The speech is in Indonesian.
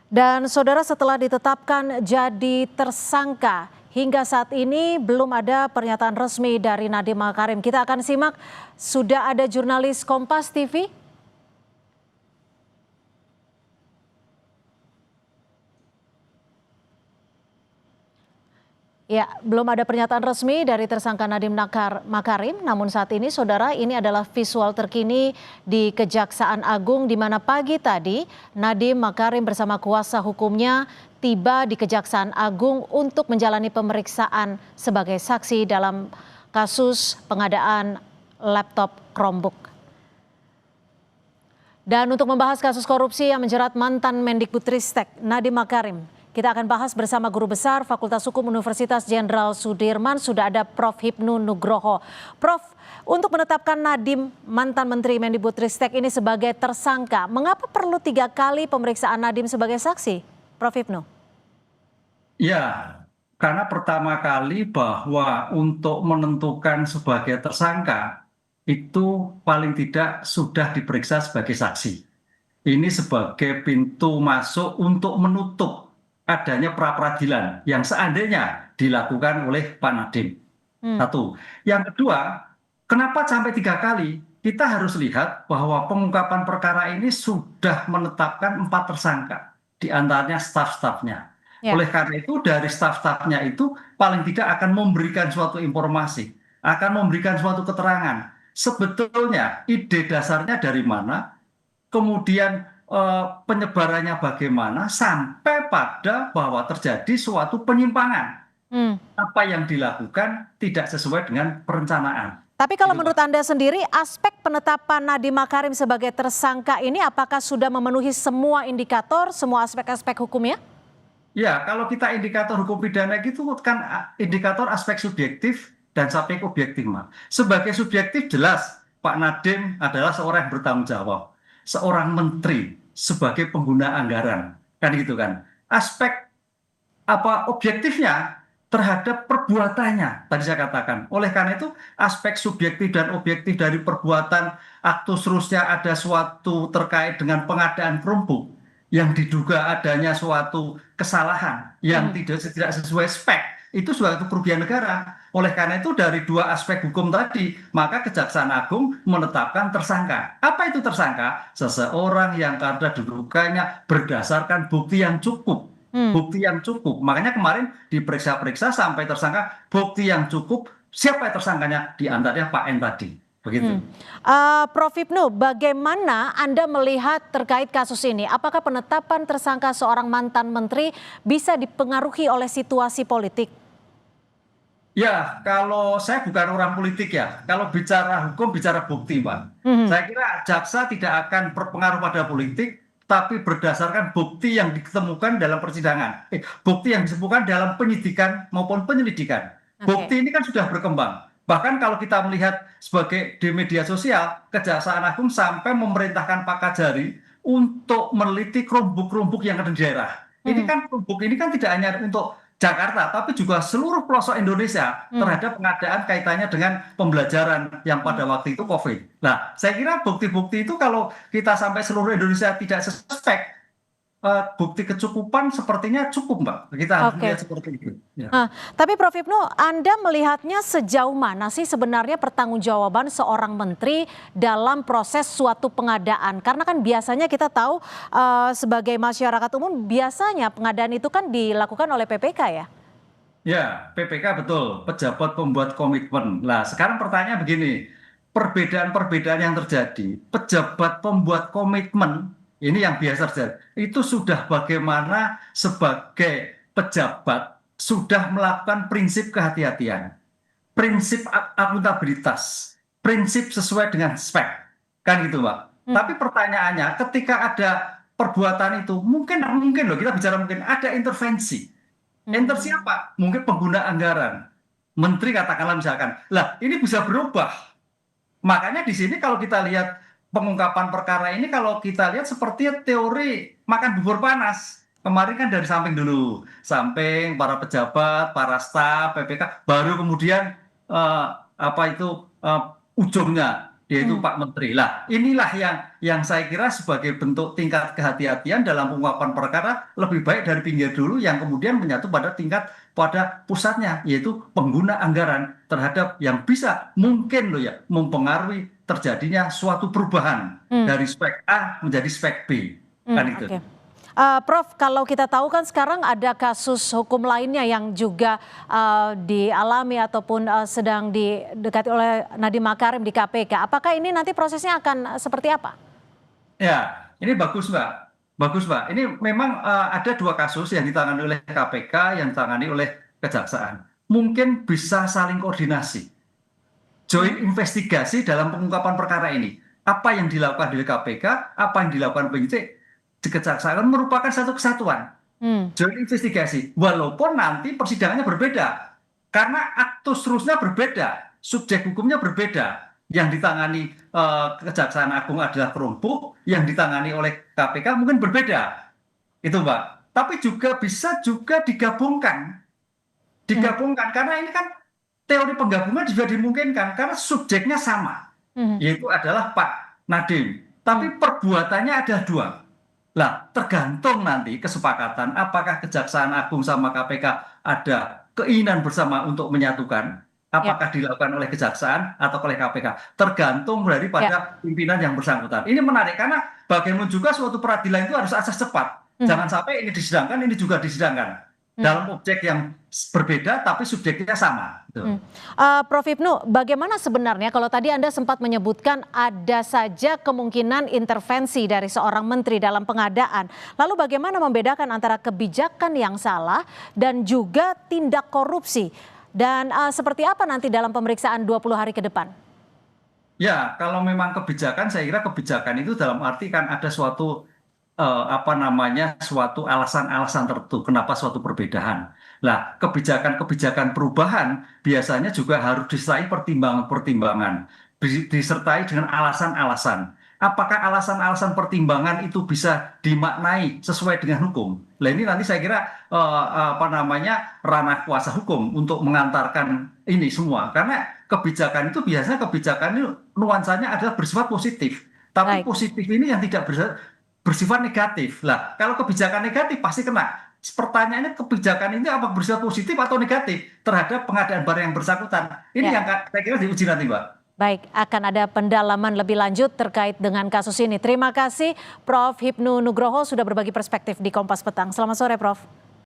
Dan saudara, setelah ditetapkan jadi tersangka, hingga saat ini belum ada pernyataan resmi dari Nadiem Makarim. Kita akan simak, sudah ada jurnalis Kompas TV. Ya, belum ada pernyataan resmi dari tersangka Nadiem Makarim. Namun saat ini, saudara, ini adalah visual terkini di Kejaksaan Agung, di mana pagi tadi Nadiem Makarim bersama kuasa hukumnya tiba di Kejaksaan Agung untuk menjalani pemeriksaan sebagai saksi dalam kasus pengadaan laptop Chromebook. Dan untuk membahas kasus korupsi yang menjerat mantan Mendikbudristek Nadiem Makarim, kita akan bahas bersama Guru Besar Fakultas Hukum Universitas Jenderal Sudirman. Sudah ada Prof. Hipnu Nugroho. Prof, untuk menetapkan Nadiem, mantan Menteri Mendikbudristek ini sebagai tersangka, mengapa perlu 3 kali pemeriksaan Nadiem sebagai saksi? Prof. Hipnu. Ya, karena pertama kali bahwa untuk menentukan sebagai tersangka itu paling tidak sudah diperiksa sebagai saksi. Ini sebagai pintu masuk untuk menutup adanya pra-peradilan yang seandainya dilakukan oleh Pak Nadiem. Satu. Yang kedua, kenapa sampai 3 kali? Kita harus lihat bahwa pengungkapan perkara ini sudah menetapkan 4 tersangka, di antaranya staf-stafnya. Ya. Oleh karena itu dari staf-stafnya itu paling tidak akan memberikan suatu informasi, akan memberikan suatu keterangan. Sebetulnya ide dasarnya dari mana, kemudian penyebarannya bagaimana, sampai pada bahwa terjadi suatu penyimpangan. Apa yang dilakukan tidak sesuai dengan perencanaan. Tapi kalau Gitu, menurut Pak. Anda sendiri, aspek penetapan Nadiem Makarim sebagai tersangka ini apakah sudah memenuhi semua indikator, semua aspek-aspek hukumnya? Ya, kalau kita indikator hukum pidana gitu kan indikator aspek subjektif dan aspek objektif, Mas. Sebagai subjektif jelas Pak Nadiem adalah seorang yang bertanggung jawab, seorang menteri sebagai pengguna anggaran, kan gitu kan. Aspek apa objektifnya terhadap perbuatannya tadi saya katakan. Oleh karena itu aspek subjektif dan objektif dari perbuatan aktus seterusnya ada suatu terkait dengan pengadaan Chromebook yang diduga adanya suatu kesalahan yang tidak sesuai spek, itu suatu kerugian negara. Oleh karena itu dari 2 aspek hukum tadi, maka Kejaksaan Agung menetapkan tersangka. Apa itu tersangka? Seseorang yang karena kedudukannya berdasarkan bukti yang cukup. Bukti yang cukup. Makanya kemarin diperiksa-periksa sampai tersangka, bukti yang cukup. Siapa tersangkanya? Di antaranya Pak N tadi. Begitu. Prof. Hipnu, bagaimana Anda melihat terkait kasus ini? Apakah penetapan tersangka seorang mantan menteri bisa dipengaruhi oleh situasi politik? Ya, kalau saya bukan orang politik ya. Kalau bicara hukum, bicara bukti, Pak. Saya kira jaksa tidak akan berpengaruh pada politik, tapi berdasarkan bukti yang ditemukan dalam persidangan. Bukti yang disebutkan dalam penyidikan maupun penyelidikan. Oke. Bukti ini kan sudah berkembang. Bahkan kalau kita melihat sebagai di media sosial, Kejaksaan Agung sampai memerintahkan Pak Kajari untuk meneliti Chromebook yang ada di daerah. Ini kan Chromebook ini kan tidak hanya untuk Jakarta, tapi juga seluruh pelosok Indonesia terhadap pengadaan kaitannya dengan pembelajaran yang pada waktu itu COVID. Nah, saya kira bukti-bukti itu kalau kita sampai seluruh Indonesia tidak suspek, bukti kecukupan sepertinya cukup, Mbak. Kita harus Oke. melihat seperti itu. Ya. Tapi Prof. Hipnu, Anda melihatnya sejauh mana sih sebenarnya pertanggungjawaban seorang menteri dalam proses suatu pengadaan? Karena kan biasanya kita tahu sebagai masyarakat umum biasanya pengadaan itu kan dilakukan oleh PPK ya? Ya, PPK betul, pejabat pembuat komitmen. Nah, sekarang pertanyaan begini, perbedaan-perbedaan yang terjadi, pejabat pembuat komitmen, ini yang biasa terjadi, itu sudah bagaimana sebagai pejabat sudah melakukan prinsip kehati-hatian, prinsip akuntabilitas, prinsip sesuai dengan spek, kan gitu, Pak. Tapi pertanyaannya, ketika ada perbuatan itu, mungkin loh, kita bicara mungkin ada intervensi. Intervensi apa? Mungkin pengguna anggaran. Menteri katakanlah misalkan. Lah, ini bisa berubah. Makanya di sini kalau kita lihat pengungkapan perkara ini, kalau kita lihat seperti teori makan bubur panas. Kemarin kan dari samping dulu, samping para pejabat, para staf, PPK, baru kemudian apa itu ujungnya yaitu Pak Menteri. Lah, inilah yang saya kira sebagai bentuk tingkat kehati-hatian dalam pengungkapan perkara lebih baik dari pinggir dulu yang kemudian menyatu pada pusatnya, yaitu pengguna anggaran terhadap yang bisa mungkin loh ya mempengaruhi terjadinya suatu perubahan dari spek A menjadi spek B. Kan itu. Oke. Prof, kalau kita tahu kan sekarang ada kasus hukum lainnya yang juga dialami ataupun sedang didekati oleh Nadiem Makarim di KPK. Apakah ini nanti prosesnya akan seperti apa? Ya, ini bagus Mbak. Bagus Mbak. Ini memang ada dua kasus yang ditangani oleh KPK, yang ditangani oleh Kejaksaan. Mungkin bisa saling koordinasi. Joint investigasi dalam pengungkapan perkara ini. Apa yang dilakukan oleh KPK, apa yang dilakukan penyidik di Kejaksaan merupakan satu kesatuan. Joint investigasi. Walaupun nanti persidangannya berbeda. Karena aktus terusnya berbeda. Subjek hukumnya berbeda. Yang ditangani Kejaksaan Agung adalah kelompok, yang ditangani oleh KPK mungkin berbeda. Itu Mbak. Tapi juga bisa juga digabungkan. Digabungkan. Karena ini kan teori penggabungan juga dimungkinkan. Karena subjeknya sama. Yaitu adalah Pak Nadiem. Tapi perbuatannya ada dua. Lah, tergantung nanti kesepakatan apakah Kejaksaan Agung sama KPK ada keinginan bersama untuk menyatukan, apakah dilakukan oleh Kejaksaan atau oleh KPK. Tergantung daripada pimpinan yang bersangkutan. Ini menarik karena bagaimana juga suatu peradilan itu harus asas cepat. Jangan sampai ini disidangkan, ini juga disidangkan. Dalam objek yang berbeda tapi subjeknya sama. Prof Hipnu, bagaimana sebenarnya kalau tadi Anda sempat menyebutkan ada saja kemungkinan intervensi dari seorang menteri dalam pengadaan. Lalu bagaimana membedakan antara kebijakan yang salah dan juga tindak korupsi? Dan seperti apa nanti dalam pemeriksaan 20 hari ke depan? Ya, kalau memang kebijakan, saya kira kebijakan itu dalam arti kan ada suatu suatu alasan-alasan tertentu kenapa suatu perbedaan. Nah, kebijakan-kebijakan perubahan biasanya juga harus disertai pertimbangan-pertimbangan, disertai dengan alasan-alasan. Apakah alasan-alasan pertimbangan itu bisa dimaknai sesuai dengan hukum? Nah, ini nanti saya kira ranah kuasa hukum untuk mengantarkan ini semua. Karena kebijakan itu biasanya kebijakan itu nuansanya adalah bersifat positif. Tapi positif ini yang tidak bersifat negatif. Lah, kalau kebijakan negatif pasti kena. Pertanyaannya kebijakan ini apa bersifat positif atau negatif terhadap pengadaan barang yang bersangkutan. Ini yang saya kira diuji nanti, Mbak. Baik, akan ada pendalaman lebih lanjut terkait dengan kasus ini. Terima kasih Prof Hipnu Nugroho sudah berbagi perspektif di Kompas Petang. Selamat sore, Prof.